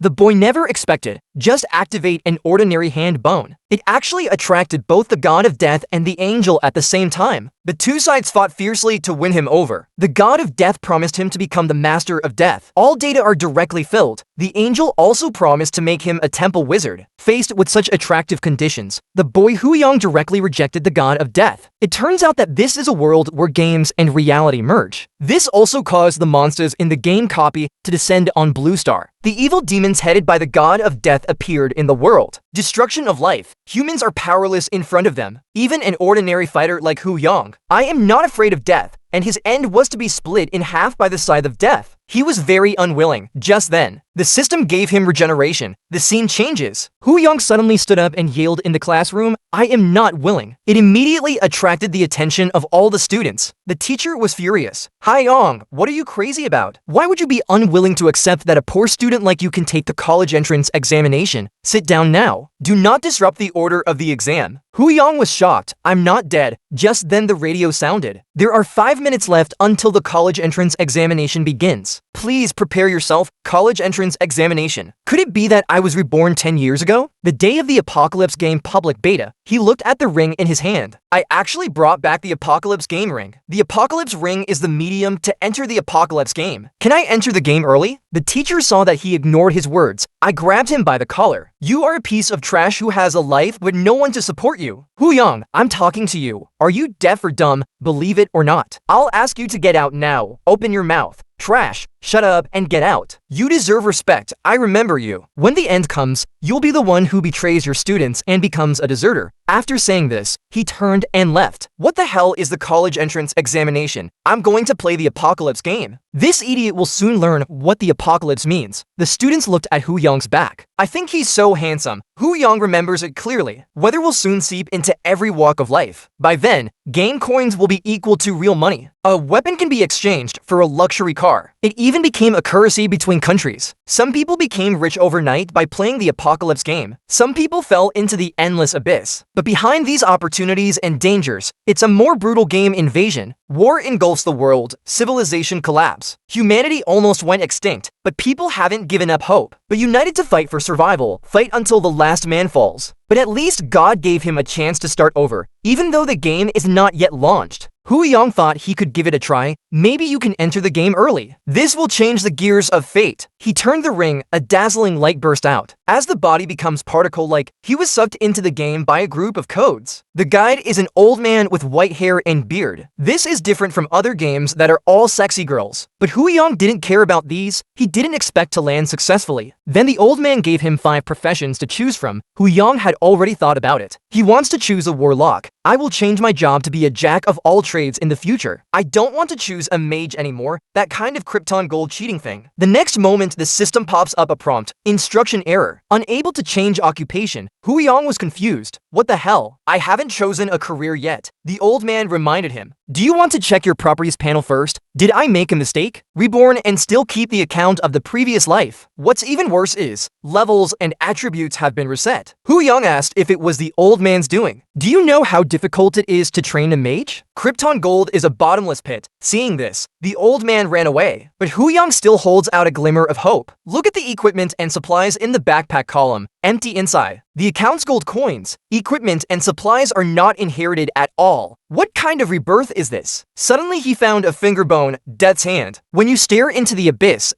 the boy never expected. Just activate an ordinary hand bone. It actually attracted both the god of death and the angel at the same time. The two sides fought fiercely to win him over. The god of death promised him to become the master of death. All data are directly filled. The angel also promised to make him a temple wizard. Faced with such attractive conditions, the boy Huyang directly rejected the god of death. It turns out that this is a world where games and reality merge. This also caused the monsters in the game copy to descend on Blue Star. The evil demons headed by the god of death appeared in the world. Destruction of life. Humans are powerless in front of them, even an ordinary fighter like Huyang. I am not afraid of death, and his end was to be split in half by the scythe of death. He was very unwilling. Just then, the system gave him regeneration. The scene changes. Huyang suddenly stood up and yelled in the classroom, "I am not willing." It immediately attracted the attention of all the students. The teacher was furious. "Huyang, what are you crazy about? Why would you be unwilling to accept that a poor student like you can take the college entrance examination? Sit down now. Do not disrupt the order of the exam." Huyang was shocked. "I'm not dead." Just then the radio sounded. "There are 5 minutes left until the college entrance examination begins. Please prepare yourself. College entrance examination." Could it be that I was reborn 10 years ago? The day of the Apocalypse game public beta, he looked at the ring in his hand. I actually brought back the Apocalypse game ring. The Apocalypse ring is the medium to enter the Apocalypse game. Can I enter the game early? The teacher saw that he ignored his words. I grabbed him by the collar. "You are a piece of trash who has a life but no one to support you. Huyang, I'm talking to you. Are you deaf or dumb? Believe it or not. I'll ask you to get out now. Open your mouth. Trash, shut up and get out. You deserve respect. I remember you. When the end comes, you'll be the one who betrays your students and becomes a deserter." After saying this, he turned and left. What the hell is the college entrance examination? I'm going to play the Apocalypse game. This idiot will soon learn what the apocalypse means. The students looked at Huyang's back. I think he's so handsome. Huyang remembers it clearly. Weather will soon seep into every walk of life. By then, game coins will be equal to real money. A weapon can be exchanged for a luxury car. It even became a currency between countries. Some people became rich overnight by playing the Apocalypse game. Some people fell into the endless abyss. But behind these opportunities and dangers, it's a more brutal game: invasion. War engulfs the world, civilization collapse. Humanity almost went extinct, but people haven't given up hope. But united to fight for survival, fight until the last man falls. But at least God gave him a chance to start over, even though the game is not yet launched. Huyang thought he could give it a try. Maybe you can enter the game early. This will change the gears of fate. He turned the ring, a dazzling light burst out. As the body becomes particle-like, he was sucked into the game by a group of codes. The guide is an old man with white hair and beard. This is different from other games that are all sexy girls. But Huyang didn't care about these. He didn't expect to land successfully. Then the old man gave him 5 professions to choose from. Huyang had already thought about it. He wants to choose a warlock. I will change my job to be a jack of all trades in the future. I don't want to choose a mage anymore, that kind of Krypton gold cheating thing. The next moment, the system pops up a prompt. Instruction error. Unable to change occupation. Huyang was confused. What the hell? I haven't chosen a career yet. The old man reminded him. Do you want to check your properties panel first? Did I make a mistake? Reborn and still keep the account of the previous life. What's even worse is, levels and attributes have been reset. Huyang asked if it was the old man's doing. Do you know how difficult it is to train a mage? Krypton gold is a bottomless pit. Seeing this, the old man ran away. But Huyang still holds out a glimmer of hope. Look at the equipment and supplies in the backpack column. Empty inside. The account's gold coins, equipment, and supplies are not inherited at all. What kind of rebirth is this? Suddenly he found a finger bone, Death's hand. When you stare into the abyss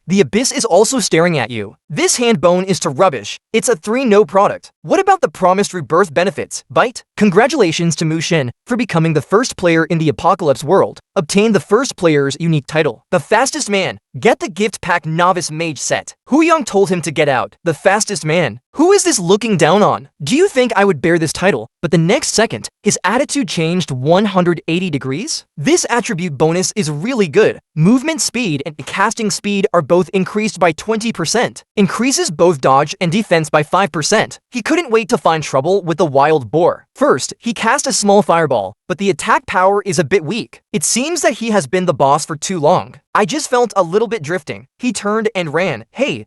is also staring at you. This hand bone is to rubbish. It's a 3-no product. What about the promised rebirth benefits? Bite? Congratulations to Mu Shen for becoming the first player in the Apocalypse world. Obtain the first player's unique title. The fastest man. Get the gift pack novice mage set. Huyang told him to get out. The fastest man. Who is this looking down on? Do you think I would bear this title? But the next second, his attitude changed 180 degrees. This attribute bonus is really good. Movement speed and casting speed are both increased by 20%. Increases both dodge and defense by 5%. He couldn't wait to find trouble with the wild boar. First, he cast a small fireball, but the attack power is a bit weak. It seems that he has been the boss for too long. I just felt a little bit drifting. He turned and ran. Hey,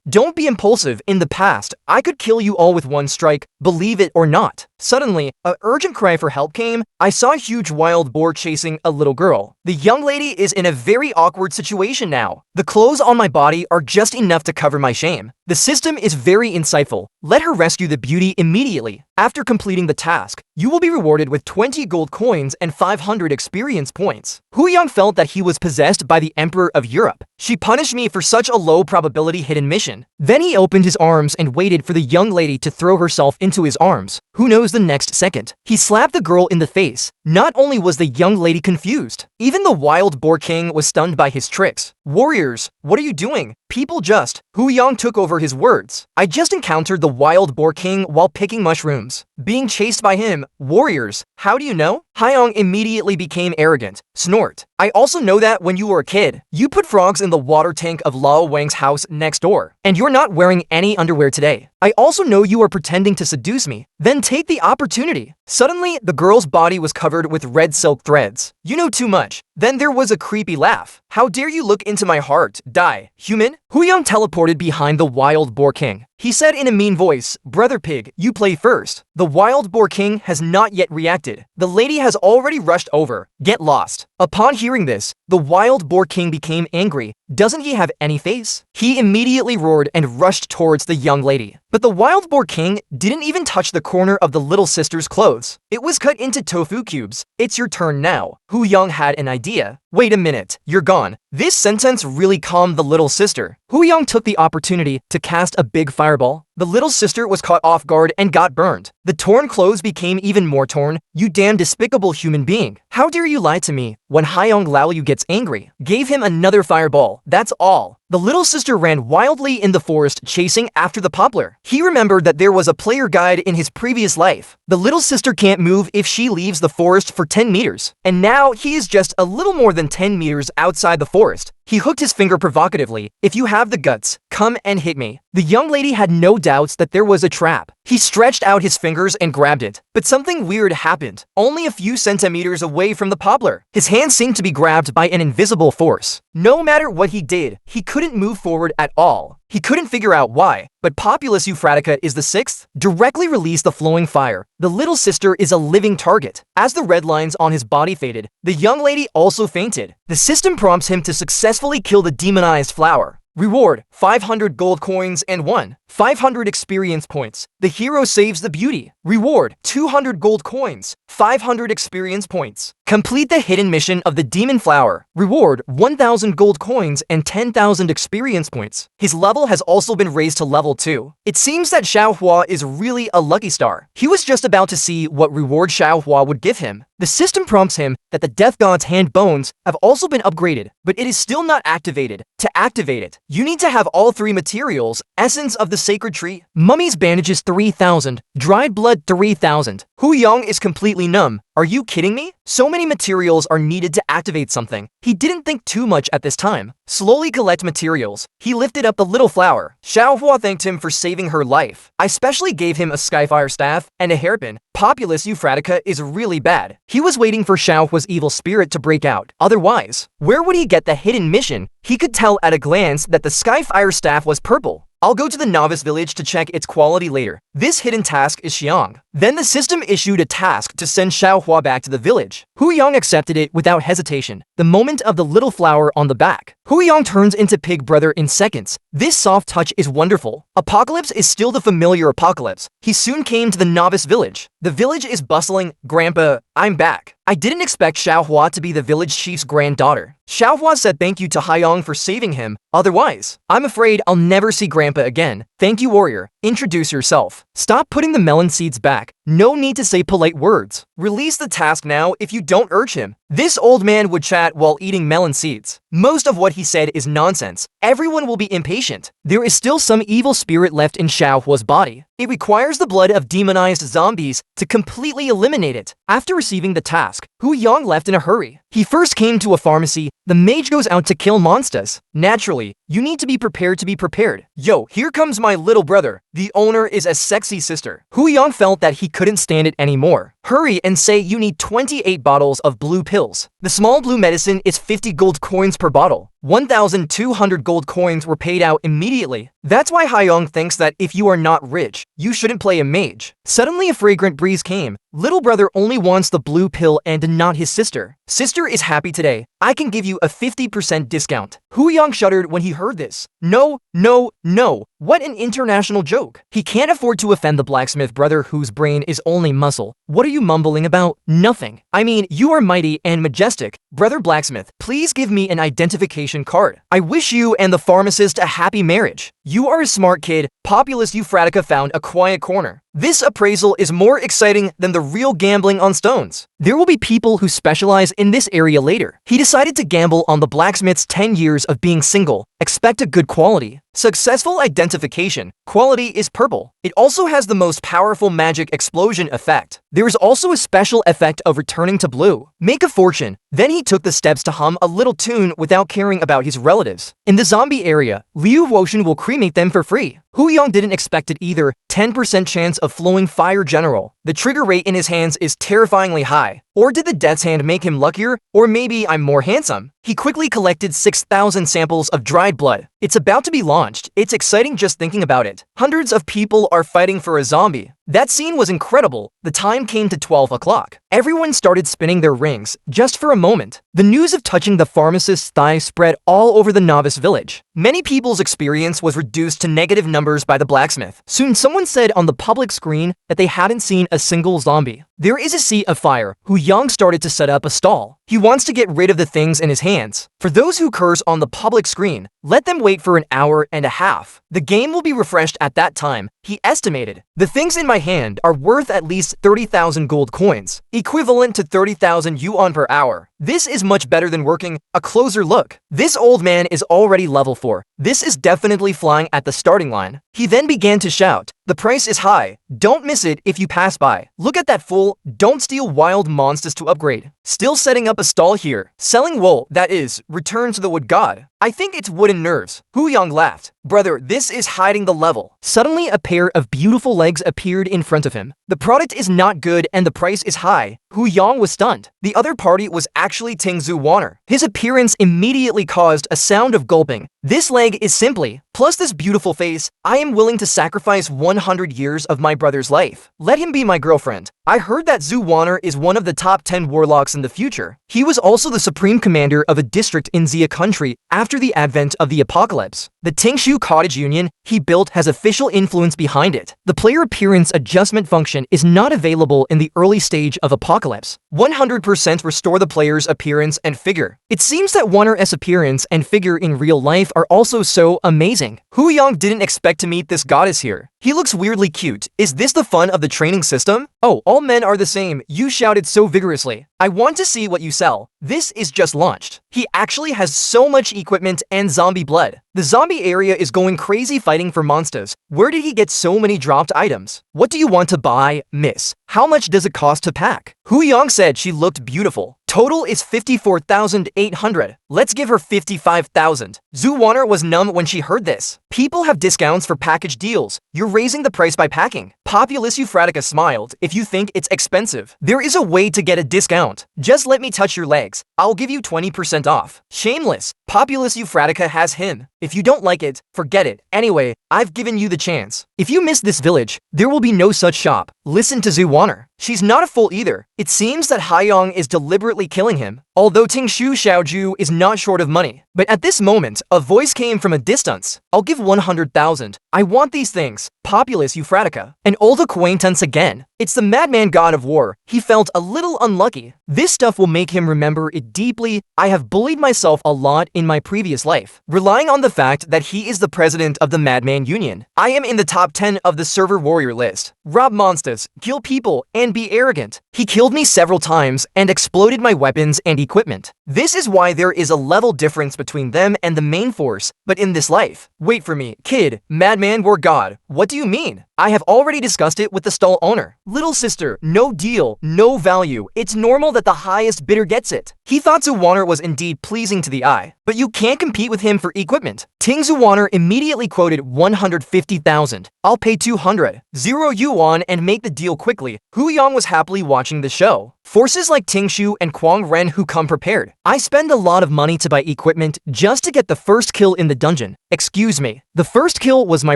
don't be impulsive. In the past, I could kill you all with one strike, believe it or not. Suddenly, an urgent cry for help came. I saw a huge wild boar chasing a little girl. The young lady is in a very awkward situation now. The clothes on my body are just enough to cover my shame. The system is very insightful. Let her rescue the beauty immediately. After completing the task, you will be rewarded with 20 gold coins and 500 experience points. Hu Yang felt that he was possessed by the Emperor of Europe. She punished me for such a low probability hidden mission. Then he opened his arms and waited for the young lady to throw herself into his arms. Who knows the next second? He slapped the girl in the face. Not only was the young lady confused, even the wild boar king was stunned by his tricks. Warriors, what are you doing? People just. Hu Yang took over his words. I just encountered the wild boar king while picking mushrooms. Being chased by him. Warriors, how do you know? Haiyang immediately became arrogant. Snort. I also know that when you were a kid, you put frogs in the water tank of Lao Wang's house next door, and you're not wearing any underwear today. I also know you are pretending to seduce me. Then take the opportunity. Suddenly, the girl's body was covered with red silk threads. You know too much. Then there was a creepy laugh. How dare you look into my heart? Die, human? Hu Yang teleported behind the wild boar king. He said in a mean voice, Brother Pig, you play first. The wild boar king has not yet reacted. The lady has already rushed over. Get lost. Upon hearing this, the wild boar king became angry. Doesn't he have any face? He immediately roared and rushed towards the young lady. But the wild boar king didn't even touch the corner of the little sister's clothes. It was cut into tofu cubes. It's your turn now. Hu Yang had an idea. Wait a minute, you're gone. This sentence really calmed the little sister. Hu Yang took the opportunity to cast a big fireball. The little sister was caught off guard and got burned. The torn clothes became even more torn. You damn despicable human being. How dare you lie to me? When Haiyang Laoyu gets angry, gave him another fireball. That's all. The little sister ran wildly in the forest chasing after the poplar. He remembered that there was a player guide in his previous life. The little sister can't move if she leaves the forest for 10 meters. And now he is just a little more than 10 meters outside the forest. He hooked his finger provocatively. If you have the guts, come and hit me. The young lady had no doubts that there was a trap. He stretched out his fingers and grabbed it. But something weird happened. Only a few centimeters away from the poplar, his hand seemed to be grabbed by an invisible force. No matter what he did, he couldn't move forward at all. He couldn't figure out why, but Populus Euphratica is the sixth. Directly release the flowing fire. The little sister is a living target. As the red lines on his body faded, the young lady also fainted. The system prompts him to successfully kill the demonized flower. Reward, 500 gold coins and 500 experience points. The hero saves the beauty. Reward, 200 gold coins, 500 experience points. Complete the hidden mission of the demon flower. Reward, 1000 gold coins and 10,000 experience points. His level has also been raised to level 2. It seems that Xiaohua is really a lucky star. He was just about to see what reward Xiaohua would give him. The system prompts him that the death god's hand bones have also been upgraded, but it is still not activated. To activate it, you need to have all 3 materials: essence of the sacred tree, mummies bandages 3000, dried blood 3000. Hu Yang is completely numb. Are you kidding me? So many materials are needed to activate something. He didn't think too much at this time. Slowly collect materials. He lifted up the little flower. Xiaohua thanked him for saving her life. I specially gave him a skyfire staff and a hairpin. Populus Euphratica is really bad. He was waiting for Xiaohua's evil spirit to break out. Otherwise, where would he get the hidden mission? He could tell at a glance that the skyfire staff was purple. I'll go to the novice village to check its quality later. This hidden task is Xiang. Then the system issued a task to send Xiaohua back to the village. Hu Yang accepted it without hesitation. The moment of the little flower on the back. Hu Yang turns into Pig Brother in seconds. This soft touch is wonderful. Apocalypse is still the familiar apocalypse. He soon came to the novice village. The village is bustling. Grandpa, I'm back. I didn't expect Xiaohua to be the village chief's granddaughter. Xiaohua said thank you to Haiyang for saving him. Otherwise, I'm afraid I'll never see Grandpa again. Thank you, warrior. Introduce yourself. Stop putting the melon seeds back. No need to say polite words. Release the task now if you don't urge him. This old man would chat while eating melon seeds. Most of what he said is nonsense. Everyone will be impatient. There is still some evil spirit left in Xiaohua's body. It requires the blood of demonized zombies to completely eliminate it. After receiving the task, Hu Yang left in a hurry. He first came to a pharmacy. The mage goes out to kill monsters. Naturally, you need to be prepared to be prepared. Yo, here comes my little brother. The owner is a sexy sister. Hu Yang felt that he couldn't stand it anymore. Hurry and say you need 28 bottles of blue pills. The small blue medicine is 50 gold coins per bottle. 1,200 gold coins were paid out immediately. That's why Haiyong thinks that if you are not rich, you shouldn't play a mage. Suddenly a fragrant breeze came. Little brother only wants the blue pill and not his sister. Sister is happy today. I can give you a 50% discount. Hu Yang shuddered when he heard this. No, no, no. What an international joke. He can't afford to offend the blacksmith brother whose brain is only muscle. What are you mumbling about? Nothing. I mean, you are mighty and majestic. Brother blacksmith, please give me an identification card. I wish you and the pharmacist a happy marriage. You are a smart kid. Populous Euphratica found a quiet corner. This appraisal is more exciting than the real gambling on stones. There will be people who specialize in this area later. He decided to gamble on the blacksmith's 10 years of being single. Expect a good quality. Successful identification. Quality is purple. It also has the most powerful magic explosion effect. There is also a special effect of returning to blue. Make a fortune. Then he took the steps to hum a little tune without caring about his relatives. In the zombie area, Liu Woshan will cremate them for free. Hu Yang didn't expect it either. 10% chance of flowing fire general. The trigger rate in his hands is terrifyingly high. Or did the death's hand make him luckier? Or maybe I'm more handsome? He quickly collected 6,000 samples of dried blood. It's about to be launched. It's exciting just thinking about it. Hundreds of people are fighting for a zombie. That scene was incredible. The time came to 12 o'clock. Everyone started spinning their rings, just for a moment. The news of touching the pharmacist's thigh spread all over the novice village. Many people's experience was reduced to negative numbers by the blacksmith. Soon someone said on the public screen that they hadn't seen a single zombie. There is a sea of fire. Hu Yang started to set up a stall. He wants to get rid of the things in his hands. For those who curse on the public screen, let them wait for an hour and a half. The game will be refreshed at that time, he estimated. The things in my hand are worth at least 30,000 gold coins, equivalent to 30,000 yuan per hour. This is much better than working. A closer look. This old man is already level 4. This is definitely flying at the starting line. He then began to shout, "The price is high. Don't miss it if you pass by. Look at that fool. Don't steal wild monsters to upgrade." Still setting up a stall here. Selling wool, that is, return to the wood god. I think it's wooden nerves. Hu Yang laughed. Brother, this is hiding the level. Suddenly, a pair of beautiful legs appeared in front of him. The product is not good and the price is high. Hu Yang was stunned. The other party was actually Tingzu Warner. His appearance immediately caused a sound of gulping. This leg is simply, plus this beautiful face, I am willing to sacrifice 100 years of my brother's life. Let him be my girlfriend. I heard that Zhu Warner is one of the top 10 warlocks in the future. He was also the supreme commander of a district in Xia country after the advent of the apocalypse. The Tingshu Cottage Union he built has official influence behind it. The player appearance adjustment function is not available in the early stage of apocalypse. 100% restore the player's appearance and figure. It seems that Warner's appearance and figure in real life are also so amazing. Hu Yang didn't expect to meet this goddess here. He looks weirdly cute. Is this the fun of the training system? Oh, all men are the same. You shouted so vigorously. I want to see what you sell. This is just launched. He actually has so much equipment and zombie blood. The zombie area is going crazy fighting for monsters. Where did he get so many dropped items? What do you want to buy, miss? How much does it cost to pack? Hu Yang said she looked beautiful. Total is 54,800. Let's give her 55,000. Zhu Warner was numb when she heard this. People have discounts for package deals. You're raising the price by packing. Populous Euphratica smiled. If you think it's expensive, there is a way to get a discount. Just let me touch your legs. I'll give you 20% off. Shameless. Populous Euphratica has him. If you don't like it, forget it. Anyway, I've given you the chance. If you miss this village, there will be no such shop. Listen to Zhu Warner. She's not a fool either. It seems that Haiyong is deliberately killing him, although Tingshu Xiaoju is not short of money. But at this moment, a voice came from a distance. I'll give 100,000. I want these things. Populous Euphratica. An old acquaintance again. It's the madman god of war. He felt a little unlucky. This stuff will make him remember it deeply. I have bullied myself a lot in my previous life, relying on the fact that he is the president of the Madman Union. I am in the top 10 of the server warrior list. Rob monsters, kill people, and be arrogant. He killed me several times and exploded my weapons and equipment. This is why there is a level difference between them and the main force, but in this life. Wait for me, kid, madman or god, what do you mean? I have already discussed it with the stall owner. Little sister, no deal, no value. It's normal that the highest bidder gets it. He thought Zuwaner was indeed pleasing to the eye, but you can't compete with him for equipment. Ting Zuwaner immediately quoted 150,000. I'll pay 200. 0 yuan and make the deal quickly. Hu Yang was happily watching the show. Forces like Tingshu and Quang Ren who come prepared. I spend a lot of money to buy equipment just to get the first kill in the dungeon. Excuse me. The first kill was my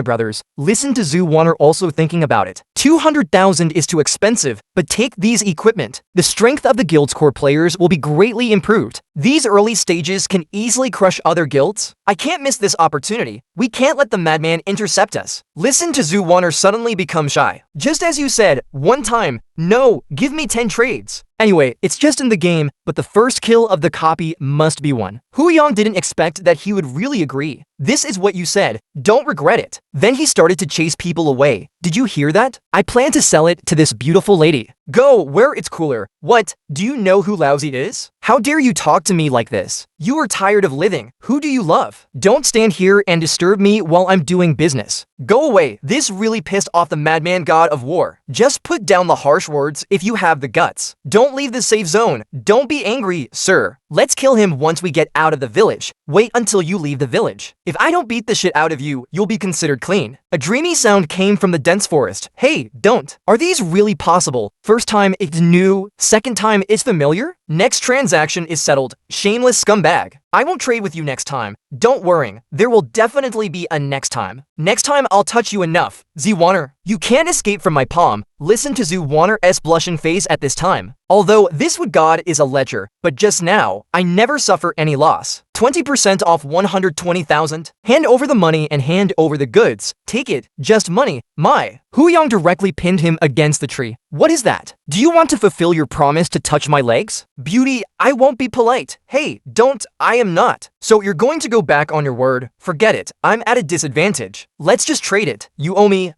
brother's. Listen to Zuwaner also thinking about it. 200,000 is too expensive, but take these equipment. The strength of the guild's core players will be greatly improved. These early stages can easily crush other guilds. I can't miss this opportunity. We can't let the madman intercept us. Listen to Zuwaner suddenly become shy. Just as you said, one time, no, give me 10 trades. Anyway, it's just in the game, but the first kill of the copy must be won. Hu Yang didn't expect that he would really agree. This is what you said. Don't regret it. Then he started to chase people away. Did you hear that? I plan to sell it to this beautiful lady. Go where it's cooler. What? Do you know who Lousy is? How dare you talk to me like this? You are tired of living. Who do you love? Don't stand here and disturb me while I'm doing business. Go away. This really pissed off the madman god of war. Just put down the harsh words if you have the guts. Don't leave the safe zone. Don't be angry, sir. Let's kill him once we get out of the village. Wait until you leave the village. If I don't beat the shit out of you, you'll be considered clean. A dreamy sound came from the dense forest. Hey, don't. Are these really possible? First time it's new, second time it's familiar? Next transaction is settled. Shameless scumbag. I won't trade with you next time. Don't worry, there will definitely be a next time. Next time I'll touch you enough. Zuwaner, you can't escape from my palm. Listen to Zuwaner's blushing face at this time. Although this wood god is a ledger, but just now, I never suffer any loss. 20% off 120,000. Hand over the money and hand over the goods. Take it, just money. My. Hu Yang directly pinned him against the tree. What is that? Do you want to fulfill your promise to touch my legs? Beauty, I won't be polite. Hey, don't, I am not. So you're going to go back on your word? Forget it, I'm at a disadvantage. Let's just trade it. You owe me,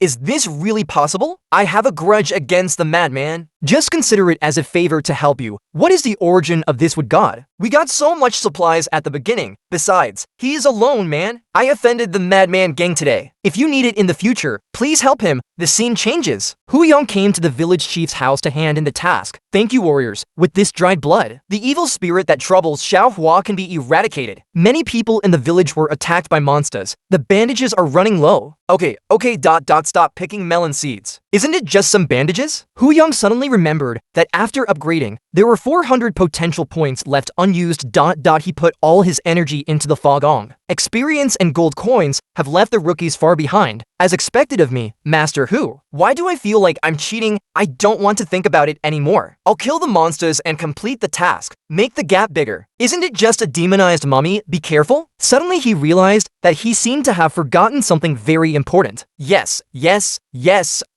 is this really possible? I have a grudge against the madman. Just consider it as a favor to help you. What is the origin of this wood god? We got so much supplies at the beginning. Besides, he is alone, man. I offended the madman gang today. If you need it in the future, please help him. The scene changes. Hu Yang came to the village chief's house to hand in the task. Thank you, warriors. With this dried blood, the evil spirit that troubles Xiaohua can be eradicated. Many people in the village were attacked by monsters. The bandages are running low. Okay, stop picking melon seeds. Isn't it just some bandages? Hu Yang suddenly remembered that after upgrading, there were 400 potential points left unused. He put all his energy into the fogong. Experience and gold coins have left the rookies far behind. As expected of me, Master Hu. Why do I feel like I'm cheating? I don't want to think about it anymore. I'll kill the monsters and complete the task. Make the gap bigger. Isn't it just a demonized mummy? Be careful. Suddenly he realized that he seemed to have forgotten something very important. Yes,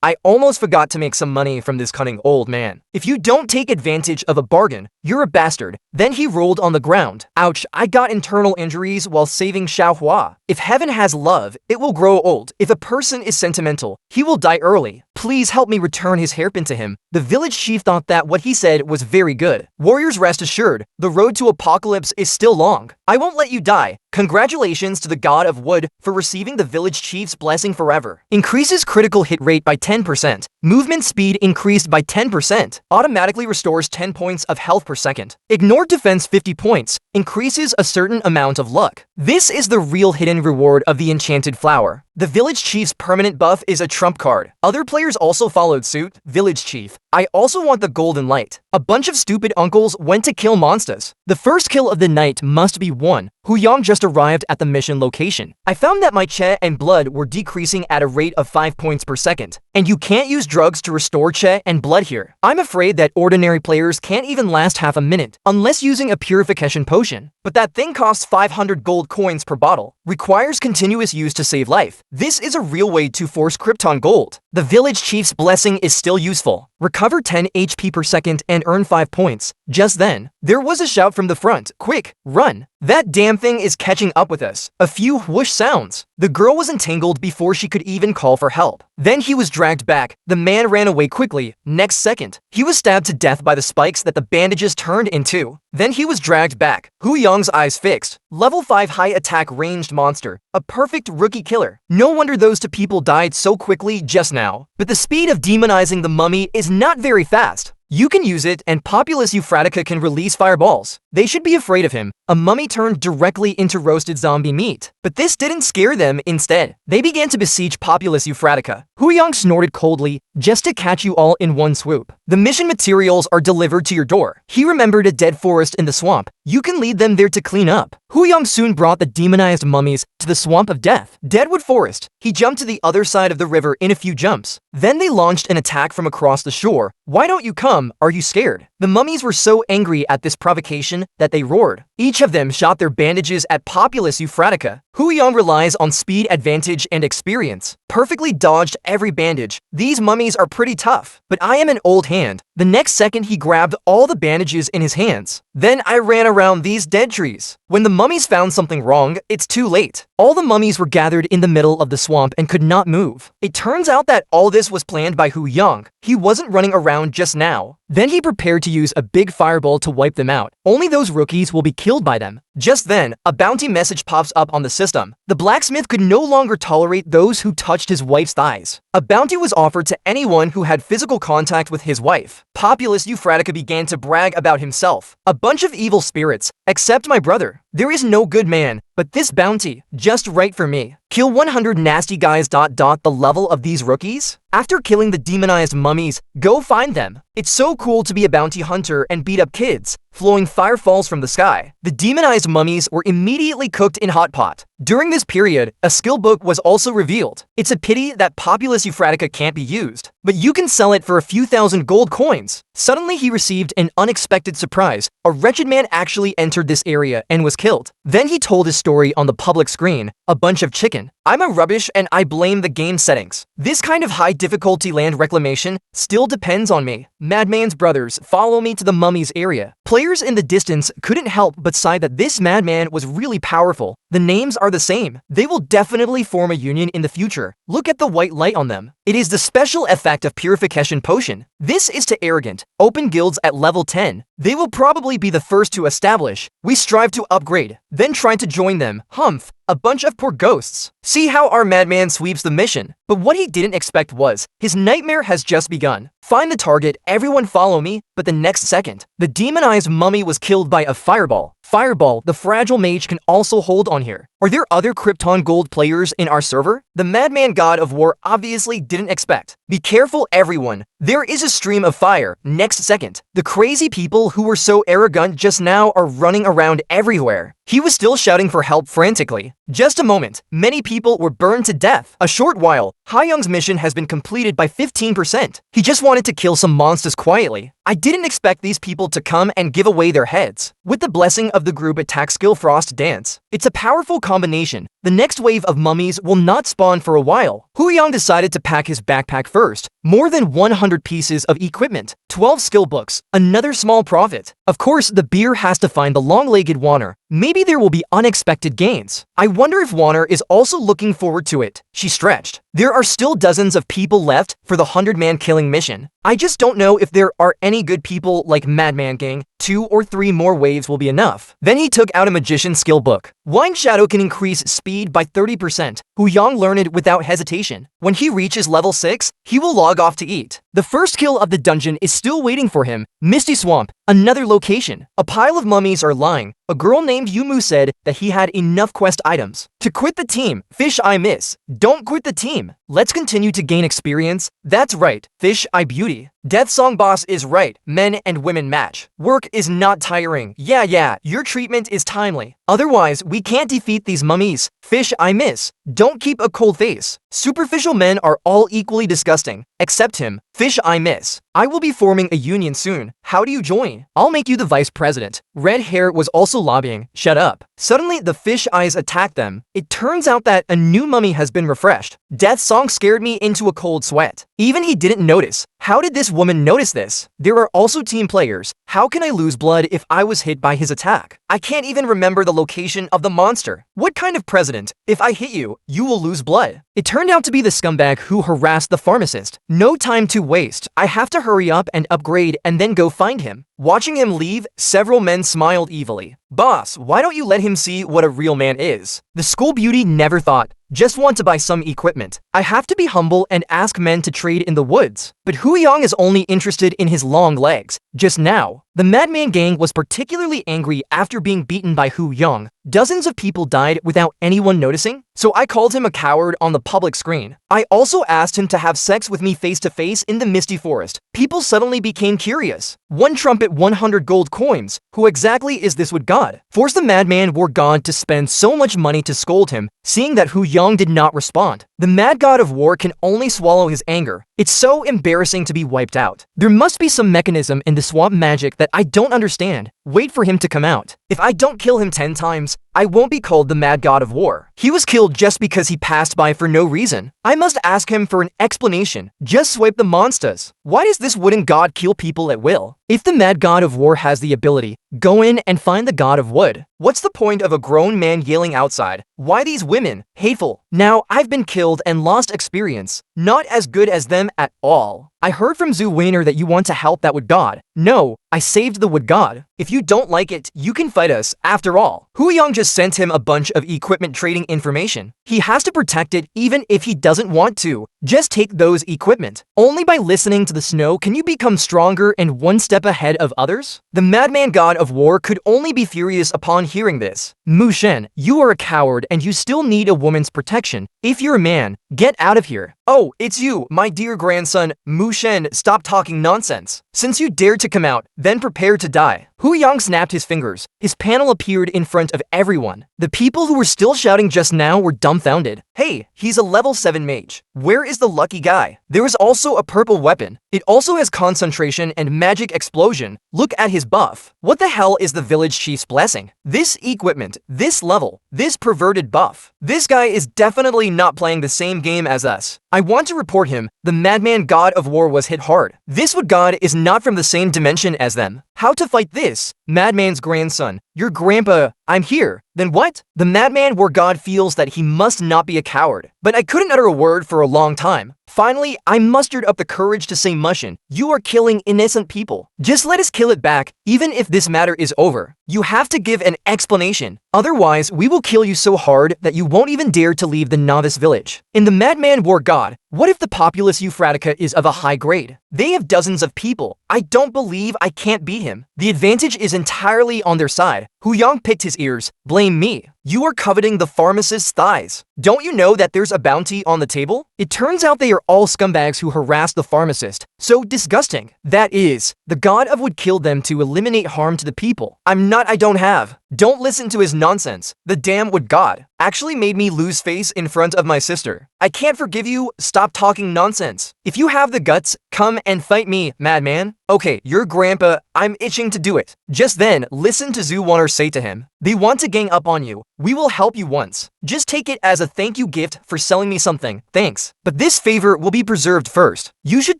I almost forgot to make some money from this cunning old man. If you don't take advantage of a bargain, you're a bastard. Then he rolled on the ground. Ouch, I got internal injuries while saving Xiaohua. If heaven has love, it will grow old. If a person is sentimental, he will die early. Please help me return his hairpin to him. The village chief thought that what he said was very good. Warriors, rest assured, the road to apocalypse is still long. I won't let you die. Congratulations to the god of wood for receiving the village chief's blessing forever. Increases critical hit rate by 10%. Movement speed increased by 10%. Automatically restores 10 points of health per second. Ignored defense 50 points. Increases a certain amount of luck. This is the real hidden reward of the enchanted flower. The village chief's permanent buff is a trump card. Other players also followed suit. Village chief, I also want the golden light. A bunch of stupid uncles went to kill monsters. The first kill of the night must be won. Hu Yang just arrived at the mission location. I found that my che and blood were decreasing at a rate of 5 points per second. And you can't use drugs to restore che and blood here. I'm afraid that ordinary players can't even last half a minute unless using a purification potion. But that thing costs 500 gold coins per bottle. Requires continuous use to save life. This is a real way to force Krypton gold. The village chief's blessing is still useful. Recover 10 HP per second and earn 5 points. Just then, there was a shout from the front. Quick, run! That damn thing is catching up with us. A few whoosh sounds. The girl was entangled before she could even call for help. Then he was dragged back. The man ran away quickly. Next second, he was stabbed to death by the spikes that the bandages turned into. Then he was dragged back. Hu Yang's eyes fixed. Level 5 high attack ranged monster. A perfect rookie killer. No wonder those two people died so quickly just now. But the speed of demonizing the mummy is not very fast. You can use it, and Populus Euphratica can release fireballs. They should be afraid of him. A mummy turned directly into roasted zombie meat. But this didn't scare them. Instead, they began to besiege Populus Euphratica. Hu Yang snorted coldly, just to catch you all in one swoop. The mission materials are delivered to your door. He remembered a dead forest in the swamp. You can lead them there to clean up. Hu Yang soon brought the demonized mummies to the swamp of death. Deadwood Forest. He jumped to the other side of the river in a few jumps. Then they launched an attack from across the shore. Why don't you come? Are you scared? The mummies were so angry at this provocation that they roared. Each of them shot their bandages at Populus Euphratica. Hu Yang relies on speed advantage and experience. Perfectly dodged every bandage. These mummies are pretty tough, but I am an old hand. The next second he grabbed all the bandages in his hands. Then I ran around these dead trees. When the mummies found something wrong, it's too late. All the mummies were gathered in the middle of the swamp and could not move. It turns out that all this was planned by Hu Yang. He wasn't running around just now. Then he prepared to use a big fireball to wipe them out. Only those rookies will be killed by them. Just then, a bounty message pops up on the system. The blacksmith could no longer tolerate those who touched his wife's thighs. A bounty was offered to anyone who had physical contact with his wife. Populus Euphratica began to brag about himself. A bunch of evil spirits, except my brother. There is no good man, but this bounty, just right for me. Kill 100 nasty guys. The level of these rookies? After killing the demonized mummies, go find them. It's so cool to be a bounty hunter and beat up kids. Flowing fire falls from the sky. The demonized mummies were immediately cooked in hot pot. During this period, a skill book was also revealed. It's a pity that Populus Euphratica can't be used, but you can sell it for a few thousand gold coins. Suddenly he received an unexpected surprise. A wretched man actually entered this area and was killed. Then he told his story on the public screen. A bunch of chicken. I'm a rubbish and I blame the game settings. This kind of high difficulty land reclamation still depends on me. Madman's brothers follow me to the mummies area. Players in the distance couldn't help but sigh that this madman was really powerful. The names are the same. They will definitely form a union in the future. Look at the white light on them. It is the special effect of purification potion. This is to arrogant. Open guilds at level 10. They will probably be the first to establish. We strive to upgrade, then try to join them. Humph. A bunch of poor ghosts. See how our madman sweeps the mission. But what he didn't expect was, his nightmare has just begun. Find the target, everyone follow me, but the next second, the demonized mummy was killed by a fireball. Fireball, the fragile mage can also hold on here. Are there other Krypton Gold players in our server? The madman god of war obviously didn't expect. Be careful everyone. There is a stream of fire. Next second, the crazy people who were so arrogant just now are running around everywhere. He was still shouting for help frantically. Just a moment, many people were burned to death. A short while, Ha Young's mission has been completed by 15%. He just wanted to kill some monsters quietly. I didn't expect these people to come and give away their heads. With the blessing of the group attack skill Frost Dance, it's a powerful combination. The next wave of mummies will not spawn for a while. Hu Yang decided to pack his backpack first. More than 100 pieces of equipment, 12 skill books, another small profit. Of course, the beer has to find the long-legged Warner. Maybe there will be unexpected gains. I wonder if Warner is also looking forward to it. She stretched. There are still dozens of people left for the 100-man killing mission. I just don't know if there are any good people like Madman Gang. 2 or 3 more waves will be enough. Then he took out a magician skill book. Wind Shadow can increase speed by 30%. Hu Yang learned without hesitation. When he reaches level 6, he will log off to eat. The first kill of the dungeon is still waiting for him. Misty Swamp, another location. A pile of mummies are lying. A girl named Yumu said that he had enough quest items. To quit the team, Fish I miss. Don't quit the team. Let's continue to gain experience. That's right, Fish I beauty. Death Song Boss is right. Men and women match. Work is not tiring. Yeah, your treatment is timely. Otherwise, we can't defeat these mummies. Fish I miss. Don't keep a cold face. Superficial men are all equally disgusting, except him. Fish I miss. I will be forming a union soon. How do you join? I'll make you the vice president. Red Hair was also lobbying. Shut up. Suddenly, the fish eyes attacked them. It turns out that a new mummy has been refreshed. Death Song scared me into a cold sweat. Even he didn't notice How did this woman notice this? There are also team players. How can I lose blood if I was hit by his attack? I can't even remember the location of the monster. What kind of president? If I hit you, you will lose blood. It turned out to be the scumbag who harassed the pharmacist. No time to waste. I have to hurry up and upgrade and then go find him. Watching him leave, several men smiled evilly. Boss, why don't you let him see what a real man is? The school beauty never thought. Just want to buy some equipment. I have to be humble and ask men to trade in the woods. But Hu Yang is only interested in his long legs. Just now, the Madman gang was particularly angry after being beaten by Hu Yang. Dozens of people died without anyone noticing, so I called him a coward on the public screen. I also asked him to have sex with me face to face in the misty forest. People suddenly became curious. One trumpet, 100 gold coins. Who exactly is this wood god? Forced the Madman war god to spend so much money to scold him, seeing that Hu Yang did not respond. The mad god of war can only swallow his anger. It's so embarrassing to be wiped out. There must be some mechanism in the swamp magic that I don't understand. Wait for him to come out. If I don't kill him 10 times, I won't be called the mad god of war. He was killed just because he passed by for no reason. I must ask him for an explanation. Just swipe the monsters. Why does this wooden god kill people at will? If the mad god of war has the ability, go in and find the god of wood. What's the point of a grown man yelling outside? Why these women? Hateful. Now I've been killed and lost experience. Not as good as them at all. I heard from Zhu Weiner that you want to help that wood god. No, I saved the wood god. If you don't like it, you can fight us. After all, Hu Yang just sent him a bunch of equipment trading information. He has to protect it even if he doesn't want to. Just take those equipment. Only by listening to the snow can you become stronger and one step ahead of others. The madman god of war could only be furious upon hearing this. Mu Shen, you are a coward and you still need a woman's protection. If you're a man, get out of here. Oh, it's you, my dear grandson. Mu Shen, stop talking nonsense. Since you dared to come out, then prepare to die. Hu Yang snapped his fingers. His panel appeared in front of everyone. The people who were still shouting just now were dumbfounded. Hey, he's a level 7 mage. Where is the lucky guy? There is also a purple weapon. It also has concentration and magic explosion. Look at his buff. What the hell is the village chief's blessing? This equipment, this level, this perverted buff. This guy is definitely not playing the same game as us. I want to report him. The madman god of war was hit hard. This wood god is not from the same dimension as them. How to fight this? Madman's grandson. Your grandpa. I'm here. Then what? The madman war god feels that he must not be a coward. But I couldn't utter a word for a long time. Finally, I mustered up the courage to say, Mushin, you are killing innocent people. Just let us kill it back, even if this matter is over. You have to give an explanation. Otherwise, we will kill you so hard that you won't even dare to leave the novice village. In the madman war god, what if the populace Euphratica is of a high grade? They have dozens of people. I don't believe I can't beat him. The advantage is entirely on their side. Hu Yang picked his ears. Blame me. You are coveting the pharmacist's thighs. Don't you know that there's a bounty on the table? It turns out they are all scumbags who harassed the pharmacist. So disgusting. That is, the god of would kill them to eliminate harm to the people. I don't have. Don't listen to his nonsense. The damn wood god actually made me lose face in front of my sister. I can't forgive you. Stop talking nonsense. If you have the guts, come and fight me, madman. Okay, your grandpa, I'm itching to do it. Just then, listen to Zhu Weiner say to him. They want to gang up on you. We will help you once. Just take it as a thank you gift for selling me something. Thanks. But this favor will be preserved first. You should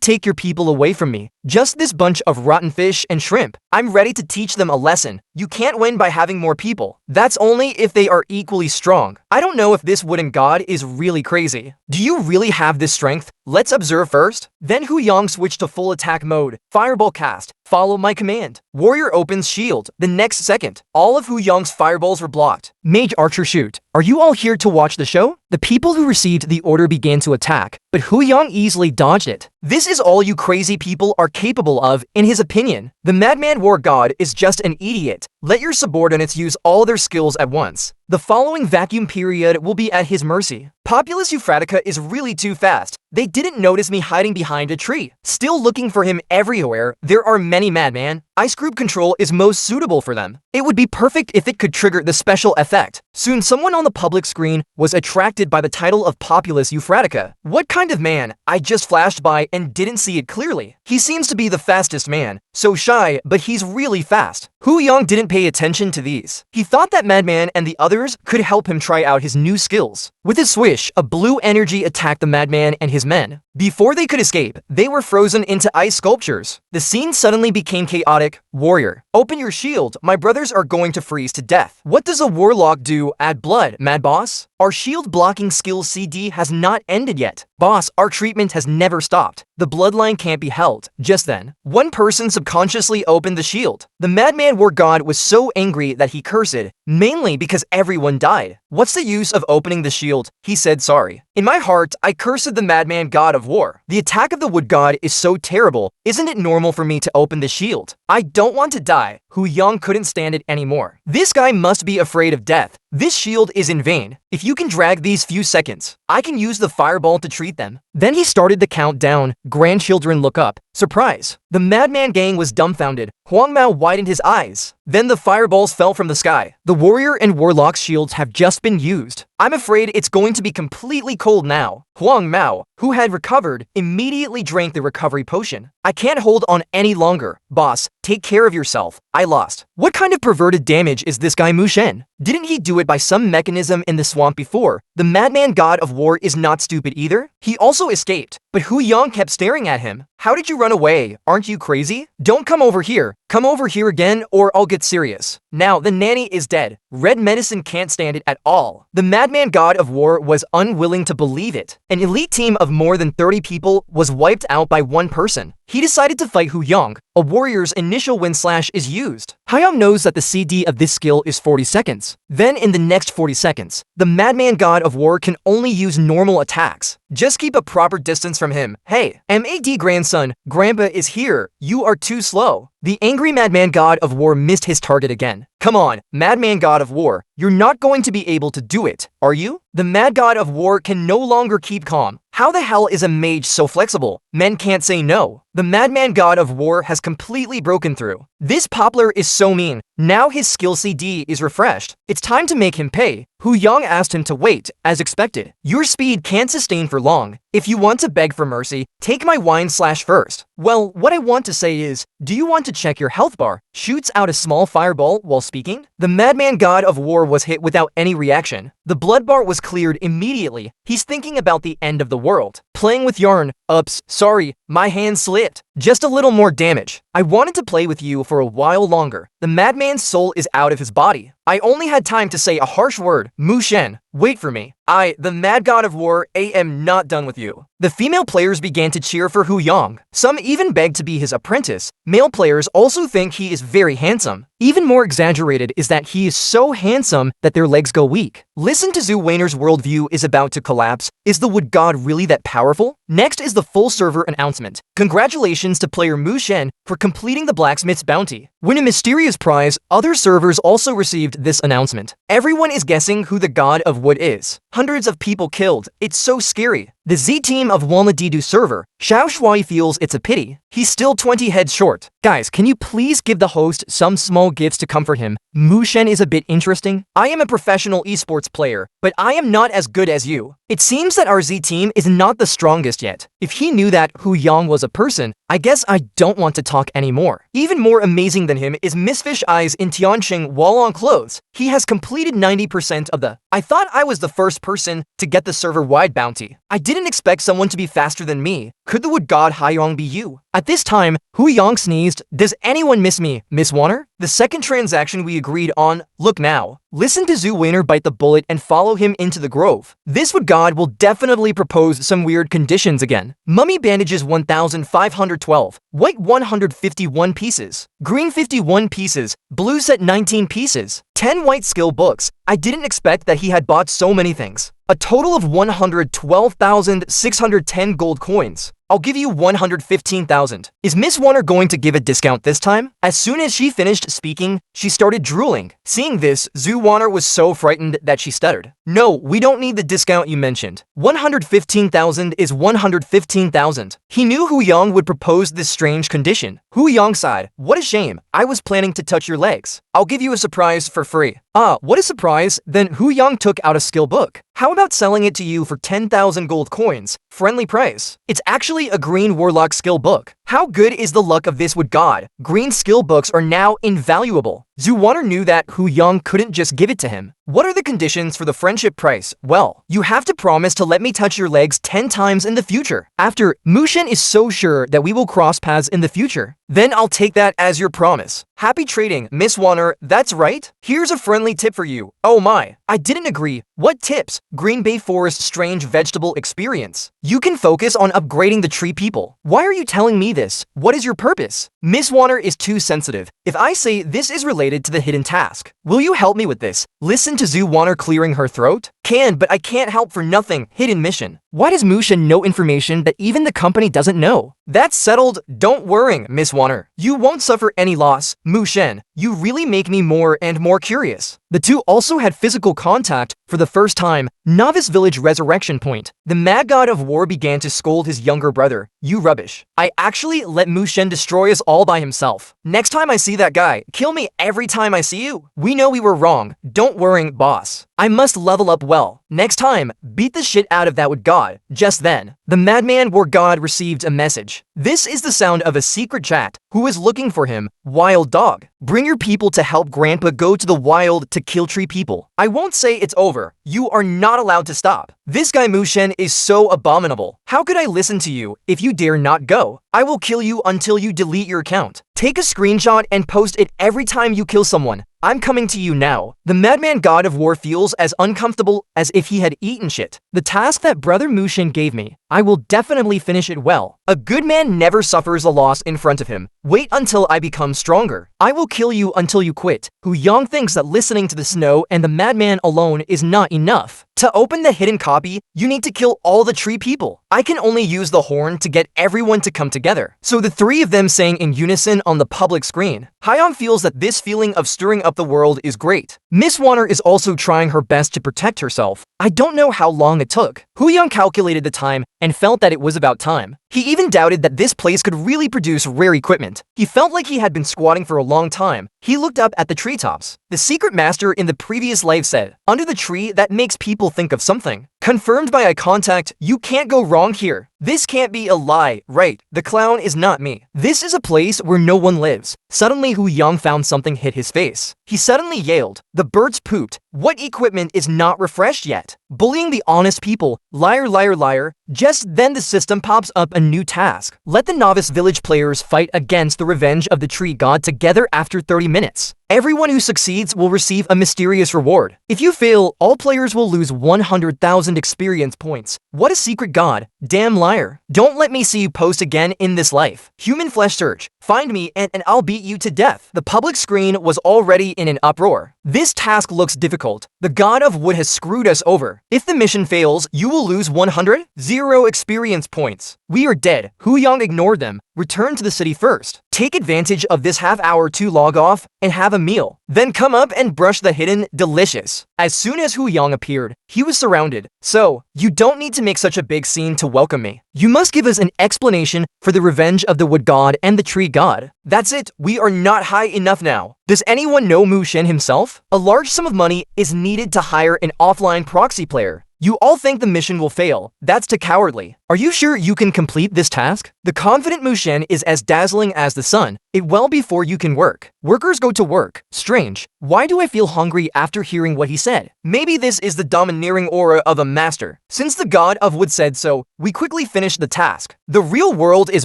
take your people away from me. Just this bunch of rotten fish and shrimp. I'm ready to teach them a lesson. You can't win by having more people. That's only if they are equally strong. I don't know if this wooden god is really crazy. Do you really have this strength? Let's observe first. Then Hu Yang switched to full attack mode. Fireball cast. Follow my command. Warrior opens shield. The next second, all of Hu Yang's fireballs were blocked. Mage archer shoot. Are you all here to watch the show? The people who received the order began to attack, but Hu Yang easily dodged it. This is all you crazy people are capable of, in his opinion. The madman war god is just an idiot. Let your subordinates use all their skills at once. The following vacuum period will be at his mercy. Populous Euphratica is really too fast. They didn't notice me hiding behind a tree. Still looking for him everywhere. There are many madman. Ice group control is most suitable for them. It would be perfect if it could trigger the special effect. Soon someone on the public screen was attracted by the title of Populous Euphratica. What kind of man? I just flashed by and didn't see it clearly. He seems to be the fastest man. So shy, but he's really fast. Hu Yang didn't pay attention to these. He thought that Madman and the others could help him try out his new skills. With a swish, a blue energy attacked the Madman and his men. Before they could escape, they were frozen into ice sculptures. The scene suddenly became chaotic. Warrior, open your shield. My brothers are going to freeze to death. What does a warlock do? Add blood, mad boss? Our shield blocking skill CD has not ended yet. Boss, our treatment has never stopped. The bloodline can't be held. Just then, one person subconsciously opened the shield. The Madman War God was so angry that he cursed, mainly because everyone died. What's the use of opening the shield? He said sorry. In my heart, I cursed the Madman God of War. The attack of the Wood God is so terrible. Isn't it normal for me to open the shield? I don't want to die. Hu Yang couldn't stand it anymore. This guy must be afraid of death. This shield is in vain. If you can drag these few seconds, I can use the fireball to treat them. Then he started to count down. Grandchildren look up. Surprise! The Madman gang was dumbfounded. Huang Mao widened his eyes. Then the fireballs fell from the sky. The warrior and warlock's shields have just been used. I'm afraid it's going to be completely cold now. Huang Mao, who had recovered, immediately drank the recovery potion. I can't hold on any longer. Boss, take care of yourself. I lost. What kind of perverted damage is this guy Mu Shen? Didn't he do it by some mechanism in the swamp before? The Madman God of War is not stupid either. He also escaped, but Hu Yang kept staring at him. How did you run away? Aren't you crazy? Don't come over here. Come over here again or I'll get serious. Now, the nanny is dead. Red Medicine can't stand it at all. The Madman God of War was unwilling to believe it. An elite team of more than 30 people was wiped out by one person. He decided to fight Hu Yang. A warrior's initial wind slash is used. Hyam knows that the CD of this skill is 40 seconds. Then in the next 40 seconds, the Madman God of War can only use normal attacks. Just keep a proper distance from him. Hey, MAD grandson, Grandpa is here. You are too slow. The angry Madman God of War missed his target again. Come on, Madman God of War, you're not going to be able to do it, are you? The Mad God of War can no longer keep calm. How the hell is a mage so flexible? Men can't say no. The Madman God of War has completely broken through. This Poplar is so mean. Now his skill CD is refreshed. It's time to make him pay. Hu Yang asked him to wait, as expected. Your speed can't sustain for long. If you want to beg for mercy, take my wine slash first. Well, what I want to say is, do you want to check your health bar? Shoots out a small fireball while speaking. The Madman God of War was hit without any reaction. The blood bar was cleared immediately. He's thinking about the end of the world. Playing with yarn. Oops, sorry, my hand slipped. Just a little more damage. I wanted to play with you for a while longer. The madman's soul is out of his body. I only had time to say a harsh word. Mu Shen, wait for me. I, the Mad God of War, am not done with you. The female players began to cheer for Hu Yang. Some even begged to be his apprentice. Male players also think he is very handsome. Even more exaggerated is that he is so handsome that their legs go weak. Listen to Zhu Weiner's worldview is about to collapse. Is the Wood God really that powerful? Next is the full server announcement. Congratulations to player Mu Shen for completing the blacksmith's bounty. Win a mysterious prize. Other servers also received this announcement. Everyone is guessing who the God of Wood is. Hundreds of people killed. It's so scary. The Z team of Walnadidu server, Xiao Shuai feels it's a pity. He's still 20 heads short. Guys, can you please give the host some small gifts to comfort him? Mu Shen is a bit interesting. I am a professional esports player, but I am not as good as you. It seems that our Z team is not the strongest yet. If he knew that Hu Yang was a person, I guess I don't want to talk anymore. Even more amazing than him is Missfish Eyes in Tianqing while on clothes. He has completed 90% of the... I thought I was the first person to get the server-wide bounty. I didn't expect someone to be faster than me. Could the Wood God Haiyong be you? At this time, Hu Yang sneezed. Does anyone miss me, Miss Warner? The second transaction we agreed on, look now. Listen to Zhu Weiner bite the bullet and follow him into the grove. This Wood God will definitely propose some weird conditions again. Mummy bandages 1,512. White 151 pieces. Green 51 pieces. Blue set 19 pieces. 10 white skill books. I didn't expect that he had bought so many things. A total of 112,610 gold coins. I'll give you 115,000. Is Miss Warner going to give a discount this time? As soon as she finished speaking, she started drooling. Seeing this, Zhu Warner was so frightened that she stuttered. No, we don't need the discount you mentioned. 115,000 is 115,000. He knew Hu Yang would propose this strange condition. Hu Yang sighed. What a shame. I was planning to touch your legs. I'll give you a surprise for free. Ah, what a surprise. Then Hu Yang took out a skill book. How about selling it to you for 10,000 gold coins? Friendly price. It's actually a green warlock skill book. How good is the luck of this wood god? Green skill books are now invaluable. Zhuwaner knew that Hu Yang couldn't just give it to him. What are the conditions for the friendship price? Well, you have to promise to let me touch your legs 10 times in the future. After, Mushen is so sure that we will cross paths in the future. Then I'll take that as your promise. Happy trading, Miss Wanner, that's right. Here's a friendly tip for you. Oh my, I didn't agree. What tips? Green Bay Forest strange vegetable experience. You can focus on upgrading the tree people. Why are you telling me this? What is your purpose? Miss Wanner is too sensitive. If I say this is related to the hidden task, will you help me with this? Listen to Zhu Wanner clearing her throat. Can, but I can't help for nothing. Hidden mission. Why does Mushen know information that even the company doesn't know? That's settled. Don't worry, Miss Wanner. You won't suffer any loss. Mushen, you really make me more and more curious. The two also had physical contact for the first time. Novice Village Resurrection Point. The mad god of war began to scold his younger brother. You rubbish. I actually let Mushen destroy us all by himself. Next time I see that guy, kill me every time I see you. We know we were wrong. Don't worry, boss. I must level up well. Next time, beat the shit out of that wood god. Just then, the madman war god received a message. This is the sound of a secret chat. Who is looking for him? Wild dog. Bring your people to help Grandpa go to the wild to kill tree people. I won't say it's over. You are not allowed to stop. This guy Mushen is so abominable. How could I listen to you if you dare not go? I will kill you until you delete your account. Take a screenshot and post it every time you kill someone. I'm coming to you now. The madman god of war feels as uncomfortable as if he had eaten shit. The task that Brother Mushen gave me, I will definitely finish it well. A good man never suffers a loss in front of him. Wait until I become stronger. I will kill you until you quit. Hu Yang thinks that listening to the snow and the madman alone is not enough. To open the hidden copy, you need to kill all the tree people. I can only use the horn to get everyone to come together. So the three of them sang in unison on the public screen. Hyung feels that this feeling of stirring up the world is great. Miss Wanner is also trying her best to protect herself. I don't know how long it took. Hu Yang calculated the time and felt that it was about time. He even doubted that this place could really produce rare equipment. He felt like he had been squatting for a long time. He looked up at the treetops. The secret master in the previous life said, under the tree that makes people think of something. Confirmed by eye contact, you can't go wrong here. This can't be a lie, right? The clown is not me. This is a place where no one lives. Suddenly Hu Yang found something hit his face. He suddenly yelled, the birds pooped. What equipment is not refreshed yet? Bullying the honest people. Liar, liar, liar. Just then the system pops up a new task. Let the novice village players fight against the revenge of the tree god together after 30 minutes. Everyone who succeeds will receive a mysterious reward. If you fail, all players will lose 100,000 experience points. What a secret god. Damn liar. Don't let me see you post again in this life. Human flesh search. Find me and I'll beat you to death. The public screen was already in an uproar. This task looks difficult. The god of wood has screwed us over. If the mission fails, you will lose 0 experience points. We are dead. Hu Yang ignored them. Return to the city first. Take advantage of this half hour to log off and have a meal. Then come up and brush the hidden delicious. As soon as Hu Yang appeared, he was surrounded. So, you don't need to make such a big scene to welcome me. You must give us an explanation for the revenge of the wood god and the tree god. That's it. We are not high enough now. Does anyone know Mushen himself? A large sum of money is needed to hire an offline proxy player. You all think the mission will fail. That's too cowardly. Are you sure you can complete this task? The confident Mushen is as dazzling as the sun. It well before you can work. Workers go to work. Strange. Why do I feel hungry after hearing what he said? Maybe this is the domineering aura of a master. Since the god of wood said so, we quickly finished the task. The real world is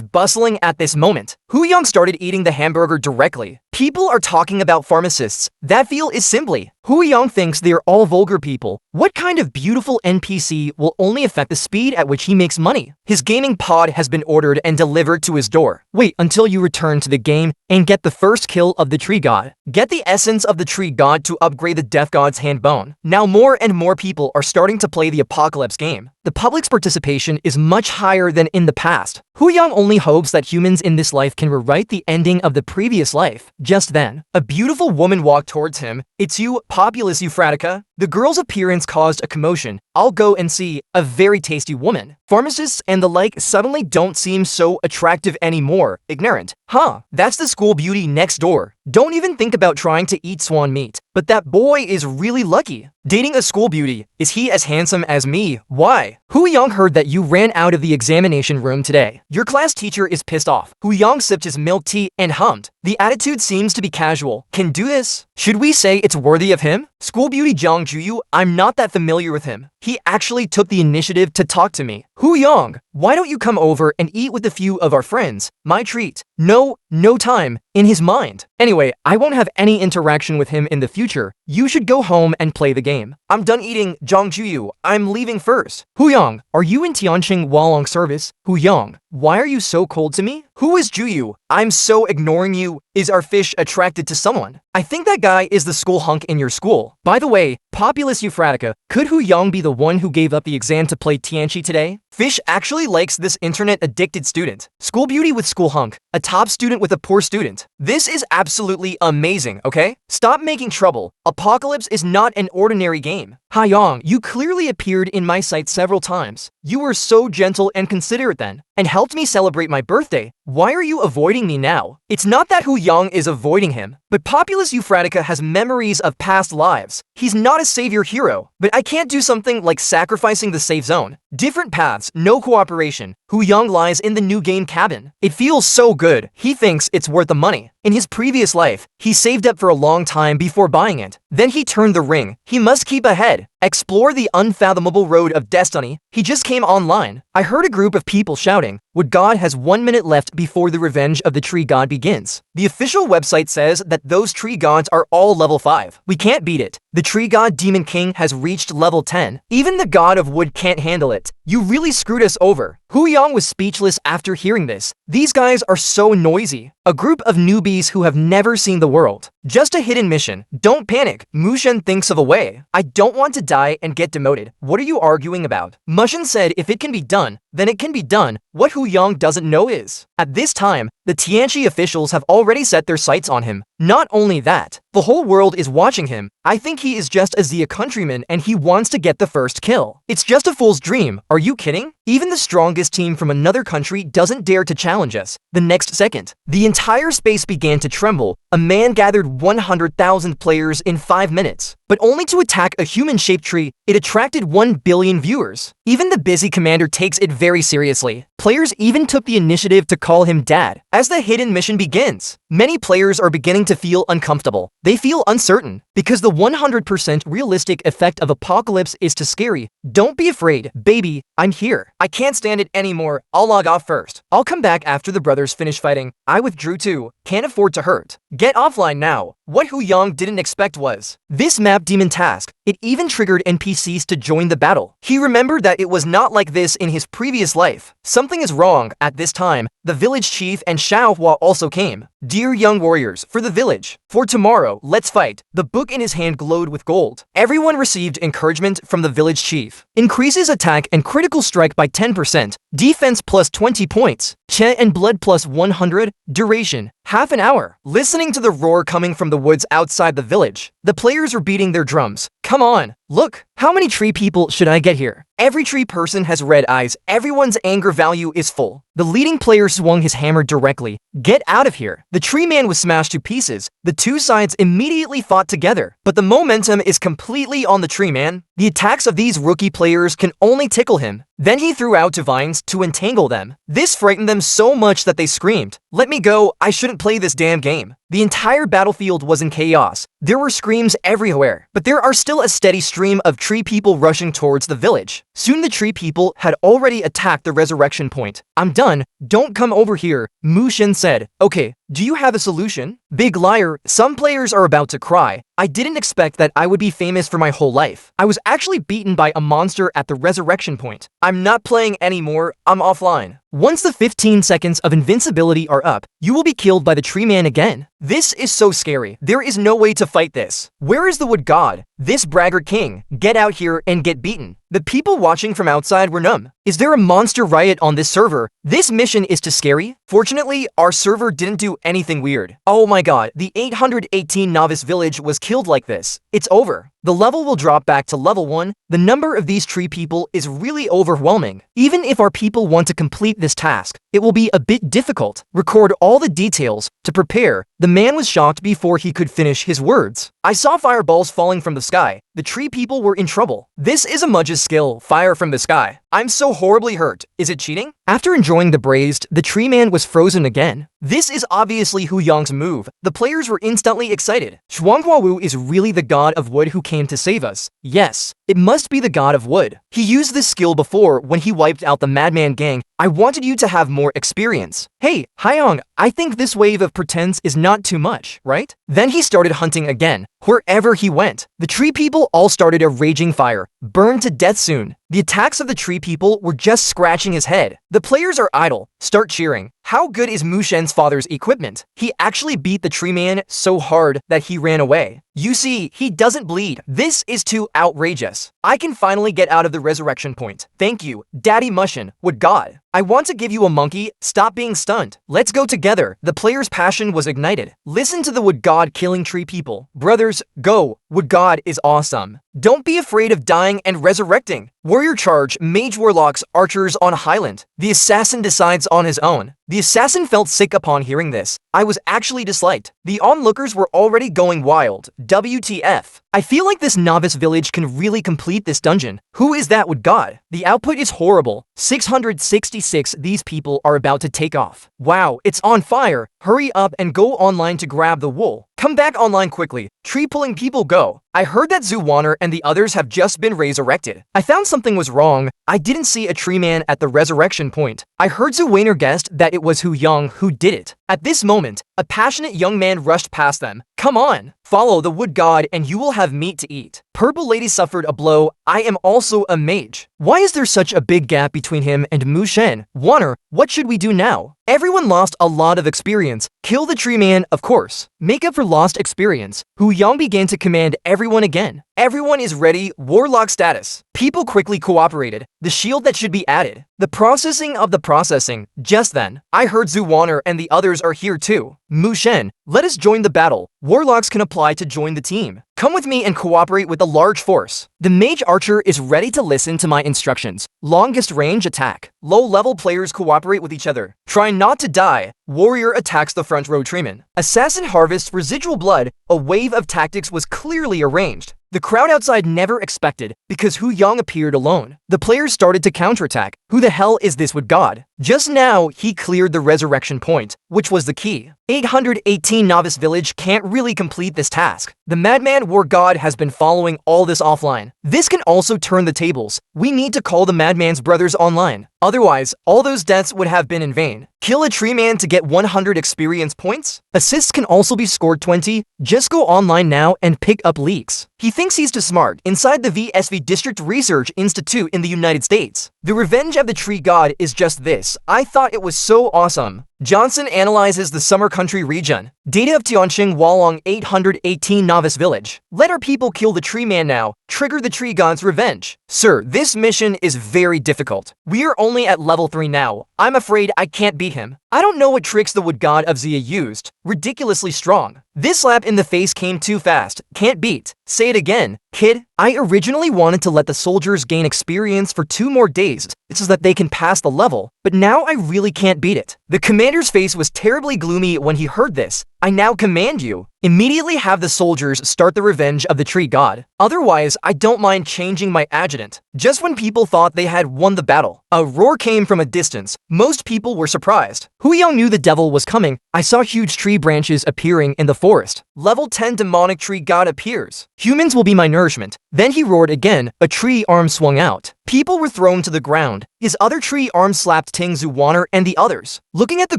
bustling at this moment. Hu Yang started eating the hamburger directly. People are talking about pharmacists. That feel is simply. Hu Yang thinks they are all vulgar people. What kind of beautiful NPC will only affect the speed at which he makes money? His gaming pod has been ordered and delivered to his door. Wait until you return to the game and get the first kill of the tree god. Get the essence of the tree god to upgrade the death god's hand bone. Now more and more people are starting to play the apocalypse game. The public's participation is much higher than in the past. Hu Yang only hopes that humans in this life can rewrite the ending of the previous life. Just then, a beautiful woman walked towards him. It's you, Populus Euphratica. The girl's appearance caused a commotion. I'll go and see. A very tasty woman. Pharmacists and the like suddenly don't seem so attractive anymore. Ignorant. Huh, that's the school beauty next door. Don't even think about trying to eat swan meat. But that boy is really lucky. Dating a school beauty. Is he as handsome as me? Why? Hu Yang heard that you ran out of the examination room today. Your class teacher is pissed off. Hu Yang sipped his milk tea and hummed. The attitude seems to be casual. Can do this? Should we say it's worthy of him? School beauty Zhang Juyu, I'm not that familiar with him. He actually took the initiative to talk to me. Hu Yang, why don't you come over and eat with a few of our friends? My treat. No time. In his mind. Anyway, I won't have any interaction with him in the future. You should go home and play the game. I'm done eating, Zhang Juyu. I'm leaving first. Hu Yang, are you in Tianqing Hualong service? Hu Yang, why are you so cold to me? Who is Juyu? I'm so ignoring you. Is our fish attracted to someone? I think that guy is the school hunk in your school. By the way, Populus Euphratica, could Hu Yang be the one who gave up the exam to play Tianqi today? Fish actually likes this internet-addicted student. School beauty with school hunk, a top student with a poor student. This is absolutely amazing, okay? Stop making trouble. Apocalypse is not an ordinary game. Haiyang, you clearly appeared in my sight several times. You were so gentle and considerate then, and helped me celebrate my birthday. Why are you avoiding me now? It's not that Hu Yang is avoiding him, but Populus Euphratica has memories of past lives. He's not a savior hero, but I can't do something like sacrificing the safe zone. Different paths, no cooperation. Hu Yang lies in the new game cabin. It feels so good. He thinks it's worth the money. In his previous life, he saved up for a long time before buying it. Then he turned the ring. He must keep ahead. Explore the unfathomable road of destiny. He just came online. I heard a group of people shouting, "Wood God has 1 minute left before the revenge of the tree god begins." The official website says that those tree gods are all level 5. We can't beat it. The tree god Demon King has reached level 10. Even the god of wood can't handle it. You really screwed us over. Hu Yang was speechless after hearing this. These guys are so noisy. A group of newbies who have never seen the world. Just a hidden mission. Don't panic. Mushen thinks of a way. I don't want to die and get demoted. What are you arguing about? Mushen said if it can be done, then it can be done. What Hu Yang doesn't know is, at this time, the Tianqi officials have already set their sights on him. Not only that, the whole world is watching him. I think he is just a Xia countryman and he wants to get the first kill. It's just a fool's dream. Are you kidding? Even the strongest team from another country doesn't dare to challenge us. The next second, the entire space began to tremble. A man gathered 100,000 players in 5 minutes. But only to attack a human-shaped tree, it attracted 1 billion viewers. Even the busy commander takes it very seriously. Players even took the initiative to call him dad. As the hidden mission begins, many players are beginning to feel uncomfortable. They feel uncertain, because the 100% realistic effect of apocalypse is too scary. Don't be afraid, baby, I'm here. I can't stand it anymore. I'll log off first. I'll come back after the brothers finish fighting. I withdrew too. Can't afford to hurt. Get offline now. What Hu Yang didn't expect was this map demon task. It even triggered NPCs to join the battle. He remembered that it was not like this in his previous life. Something is wrong. At this time, the village chief and Xiaohua also came. Dear young warriors, for the village. For tomorrow, let's fight. The book in his hand glowed with gold. Everyone received encouragement from the village chief. Increases attack and critical strike by 10%. Defense plus 20 points. Che and blood plus 100. Duration, half an hour. Listening to the roar coming from the woods outside the village, the players were beating their drums. Come on, look, how many tree people should I get here? Every tree person has red eyes. Everyone's anger value is full. The leading player swung his hammer directly. Get out of here. The tree man was smashed to pieces. The two sides immediately fought together, but the momentum is completely on the tree man. The attacks of these rookie players can only tickle him. Then he threw out two vines to entangle them. This frightened them so much that they screamed, "Let me go, I shouldn't play this damn game." The entire battlefield was in chaos. There were screams everywhere, but there are still a steady stream of tree people rushing towards the village. Soon the tree people had already attacked the resurrection point. "I'm done, don't come over here," Mu Shen said. "Okay, do you have a solution?" Big liar, some players are about to cry. I didn't expect that I would be famous for my whole life. I was actually beaten by a monster at the resurrection point. I'm not playing anymore, I'm offline. Once the 15 seconds of invincibility are up, you will be killed by the tree man again. This is so scary. There is no way to fight this. Where is the wood god? This braggart king. Get out here and get beaten. The people watching from outside were numb. Is there a monster riot on this server? This mission is too scary. Fortunately, our server didn't do anything weird. Oh my god, the 818 novice village was killed like this. It's over. the level will drop back to level 1. The number of these tree people is really overwhelming. Even if our people want to complete this task, it will be a bit difficult. Record all the details to prepare. The man was shocked before he could finish his words. I saw fireballs falling from the sky. The tree people were in trouble. This is a mudge's skill, fire from the sky. I'm so horribly hurt. Is it cheating? After enjoying the braised, the tree man was frozen again. This is obviously Hu Yang's move. The players were instantly excited. Shuanghua Wu is really the god of wood who came to save us. Yes, it must be the god of wood. He used this skill before when he wiped out the madman gang. I wanted you to have more experience. Hey, Haiyang, I think this wave of pretense is not too much, right? Then he started hunting again. Wherever he went, the tree people all started a raging fire. Burned to death soon. The attacks of the tree people were just scratching his head. The players are idle. Start cheering. How good is Mu Shen's father's equipment? He actually beat the tree man so hard that he ran away. You see, he doesn't bleed. This is too outrageous. I can finally get out of the resurrection point. Thank you, Daddy Mushin, wood god. I want to give you a monkey. Stop being stunned. Let's go together. The player's passion was ignited. Listen to the wood god killing tree people. Brothers, go. Wood god is awesome. Don't be afraid of dying and resurrecting. Warrior charge, mage warlocks, archers on Highland. The assassin decides on his own. The assassin felt sick upon hearing this. I was actually disliked. The onlookers were already going wild. WTF. I feel like this novice village can really complete this dungeon. Who is that wood god? The output is horrible. 666. These people are about to take off. Wow, it's on fire. Hurry up and go online to grab the wool. Come back online quickly. Tree pulling people go. I heard that Zuwaner and the others have just been resurrected. I found something was wrong. I didn't see a tree man at the resurrection point. I heard Zuwaner guessed that it was Hu Yang who did it. At this moment, a passionate young man rushed past them. Come on, follow the wood god and you will have meat to eat. Purple Lady suffered a blow. I am also a mage. Why is there such a big gap between him and Mu Shen? Waner, what should we do now? Everyone lost a lot of experience. Kill the tree man, of course. Make up for lost experience. Hu Yang began to command everyone again. Everyone is ready, warlock status. People quickly cooperated. The shield that should be added. The processing of the processing. Just then, I heard Zuwaner and the others are here too. Mu Shen, let us join the battle. Warlocks can apply to join the team. Come with me and cooperate with a large force. The mage archer is ready to listen to my instructions. Longest range attack. Low-level players cooperate with each other. Try not to die. Warrior attacks the front row treeman. Assassin harvests residual blood. A wave of tactics was clearly arranged. The crowd outside never expected because Hu Yang appeared alone. The players started to counterattack. Who the hell is this wood god? Just now, he cleared the resurrection point, which was the key. 818 novice village can't really complete this task. The madman war god has been following all this offline. This can also turn the tables. We need to call the madman's brothers online. Otherwise, all those deaths would have been in vain. Kill a tree man to get 100 experience points? Assists can also be scored 20. Just go online now and pick up leaks. He thinks he's too smart. Inside the VSV District Research Institute in the United States. The revenge of the tree god is just this. I thought it was so awesome. Johnson analyzes the Summer Country region. Data of Tianqing Walong 818 Novice Village. Let our people kill the tree man now. Trigger the tree god's revenge. Sir, this mission is very difficult. We are only at level 3 now. I'm afraid I can't beat him. I don't know what tricks the wood god of Zia used. Ridiculously strong. This slap in the face came too fast. Can't beat. Say it again, kid. I originally wanted to let the soldiers gain experience for 2 more days so that they can pass the level, but now I really can't beat it. The commander's face was terribly gloomy when he heard this. I now command you. Immediately have the soldiers start the revenge of the tree god. Otherwise, I don't mind changing my adjutant. Just when people thought they had won the battle, a roar came from a distance. Most people were surprised. Hu Yang knew the devil was coming. I saw huge tree branches appearing in the forest. Level 10 demonic tree god appears. Humans will be my nourishment. Then he roared again. A tree arm swung out. People were thrown to the ground. His other tree arm slapped Ting Zuwaner and the others. Looking at the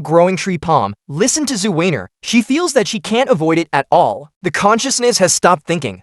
growing tree palm, listen to Zuwaner. She feels that she can't avoid it at all. The consciousness has stopped thinking.